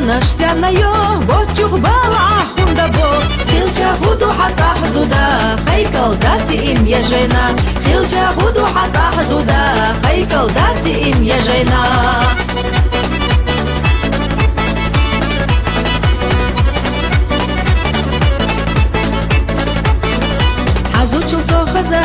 نشسيانايو بوچوخ بالا خوندابو خيلچا غودو حتا حزودا خيكل داتي ام يجينا خيلچا غودو حتا حزودا خيكل داتي ام يجينا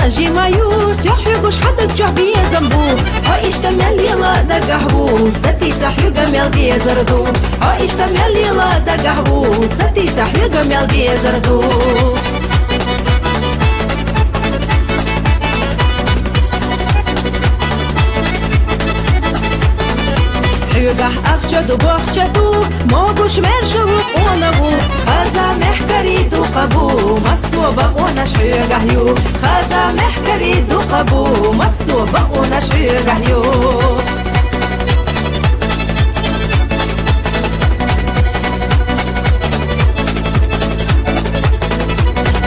جيمايوس يحيقوش حدك جعبي زنبو عايش تمل يلا دقحبو ستي سحيو قميل دي زردو عايش تمل يلا دقحبو ستي سحيو قميل دي زردو حيقح أخجدو بوخجدو موقوش مرشو قونبو خازا محكريدو قبو مسو بقونش حيقحيو خازا محكريدو قبو مسو بقونش حيقحيو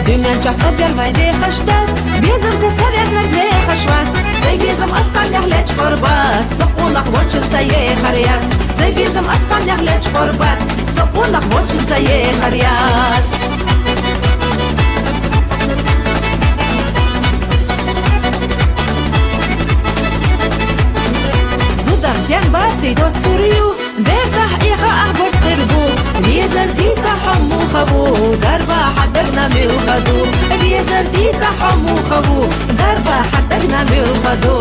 Dünya çakabyan mayde xashtat Bezim zetsaryak nagve xashvat Say bezim astan yahlech korbat Soqunaq vochil saye kharyat Say bezim astan yahlech korbat Soqunaq vochil saye kharyat Zudam ten batsi dot kuriyu Bertah iqa ahbot qirbu Bezim dita hammu khabu Darba حدقنا بالخدو بيزر دي تحمو خبو دربا حدقنا بالخدو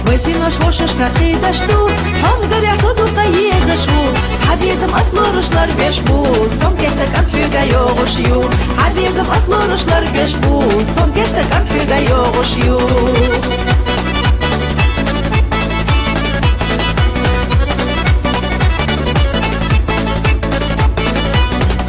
ويسينا شوشش كاخي دشتو حم قريع صدو قيز شو حبيزم أصلو رشلر بيشبو صم كيستك أبحيقا يوغشيو حبيزم أصلو رشلر بيشبو صم كيستك أبحيقا يوغشيو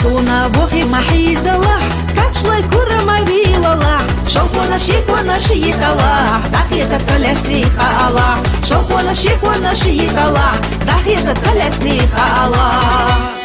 Суна бохи махизалах Качлай кура мавилалах Шалхона шиквана шииталах Дахьеза целесниха Аллах Шалхона шиквана шииталах Дахьеза целесниха Аллах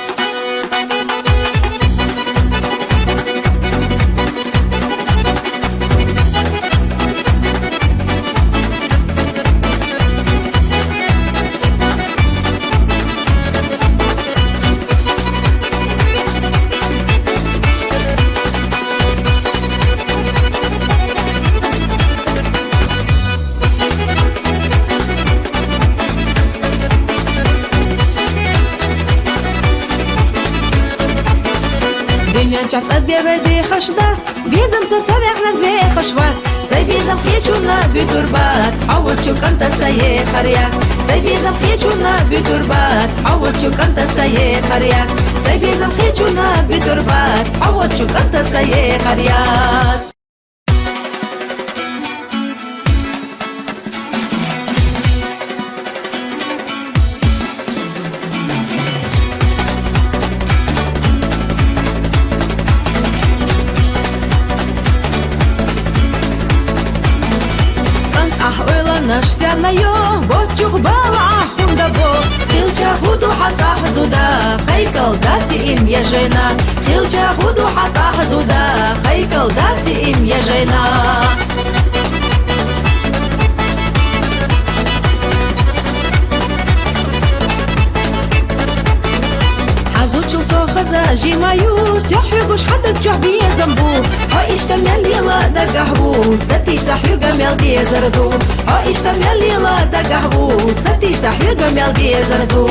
Час отбивай хашдат, безом цацавях на две хашват. Зай безом хечу на бютурбат, а вот чуканта цае харят. Зай безом хечу на бютурбат, а вот чуканта цае харят. Зай безом хечу на бютурбат, а вот чуканта цае харят. نشسيانايو بوچوخ بالا خوندابو خيلچا غودو حتا حزودا خيكل داتي ام يجينا خيلچا غودو حتا حزودا خيكل داتي ام يجينا جيمايوس يحيقوش حدك جعبي زنبو عايش تمل يلا دقحبو ستي سحيو قميل دي زردو عايش تمل يلا دقحبو ستي سحيو قميل دي زردو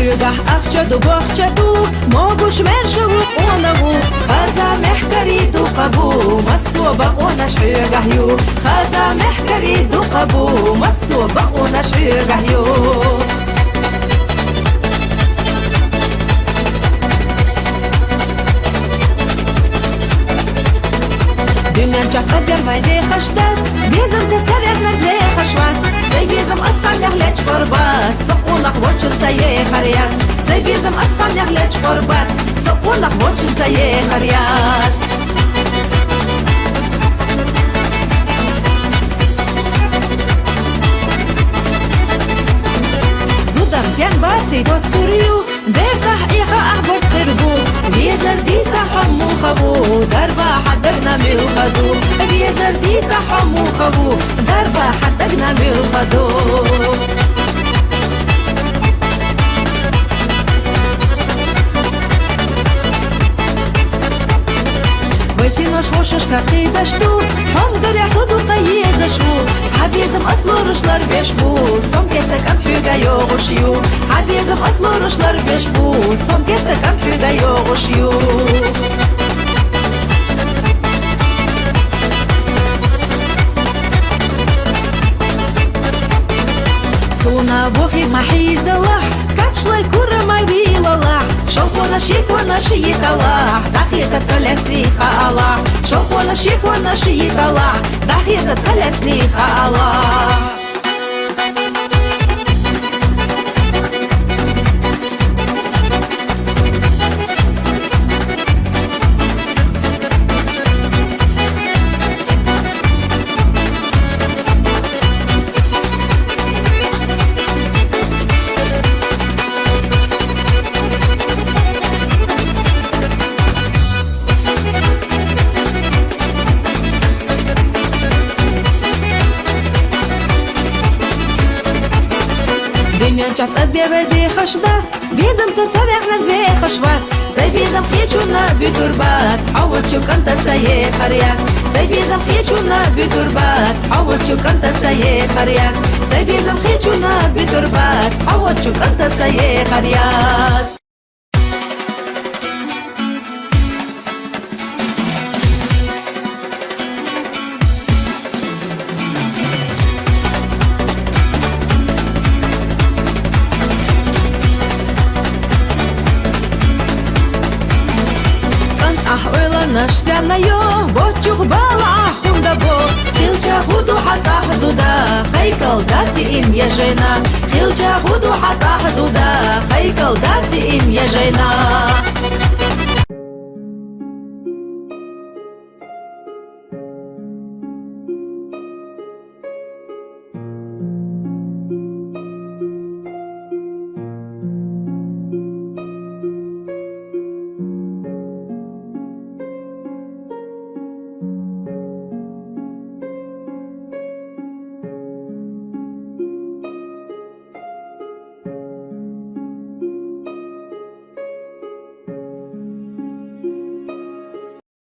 حيقح أخجدو بوخجدو موقوش مرشو قونبو خازا محكريدو قبو مسو بقونش حيقحيو خازا محكريدو قبو مسو بقونش حيقحيو Dünya çakabyan mayde xashtat Bezim zetsaryak nagve xashvat Say bezim astan yahlech korbat Soqunaq vochil saye kharyat Say bezim astan yahlech korbat Soqunaq vochil saye kharyat Zudam ten bat цидот хурю дефтах иха ахбот хирбу везердица хаму хабу дарба حدقنا بالخدو везердица хаму хабу дарба حدقنا بالخدو وسينا شوشش كقي بشتو هم قرع صدو قيزة شو حبيزم أصلو رشلر بيشبو صم كستك أم حيقا يوغشيو حبيزم أصلو رشلر بيشبو صم كستك أم حيقا يوغشيو سونا بوخي محيزة لح كاتشلاي كورا ما بيلا شلخونا شيكونا شيكالا داخيزة تسلسني خالا شلخونا شيكونا شيكالا داخيزة تسلسني خالا Дымянча цадбебеди хашдац Безам цацавяхнак ве хашвац Цай безам хечуна бютурбац Ауачу кантаца е харяц Цай безам хечуна бютурбац Ауачу кантаца е харяц Цай безам хечуна бютурбац Ауачу кантаца е харяц نشسي نيو بوتشوخ بالا خوندا بو خيلچا خودو حتا حزودا خيكل داتي ام يا جينا خيلچا خودو حتا حزودا خيكل داتي ام يا جينا